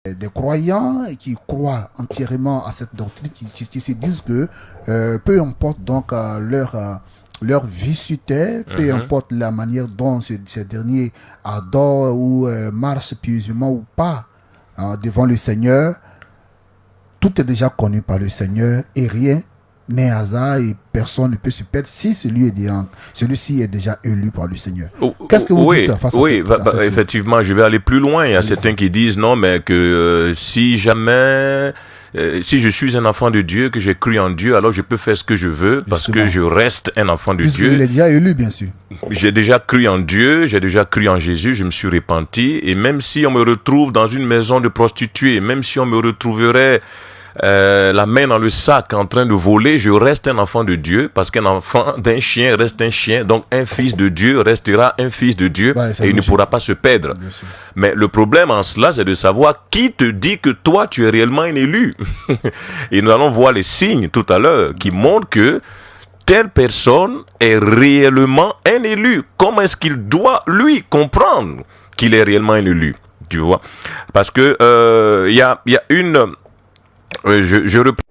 des croyants qui croient entièrement à cette doctrine, qui se disent que peu importe donc leur vie sur terre, peu importe la manière dont ces derniers adorent ou marchent pieusement ou pas devant le Seigneur, tout est déjà connu par le Seigneur et rien n'est hasard et personne ne peut se perdre si celui-ci est déjà élu par le Seigneur. Qu'est-ce que vous dites face à cette effectivement, je vais aller plus loin. Il y a certains qui disent non, mais que si jamais... si je suis un enfant de Dieu, que j'ai cru en Dieu, alors je peux faire ce que je veux parce que je reste un enfant de Dieu. Il est déjà élu, bien sûr. J'ai déjà cru en Dieu, j'ai déjà cru en Jésus, je me suis repenti. Et même si on me retrouve dans une maison de prostituées, même si on me retrouverait la main dans le sac en train de voler, je reste un enfant de Dieu parce qu'un enfant d'un chien reste un chien. Donc un fils de Dieu restera un fils de Dieu et il ne pourra pas se perdre. Mais le problème en cela, c'est de savoir qui te dit que toi, tu es réellement un élu. Et nous allons voir les signes tout à l'heure qui montrent que telle personne est réellement un élu. Comment est-ce qu'il doit, lui, comprendre qu'il est réellement un élu? Tu vois? Parce que il y a une... je reprends.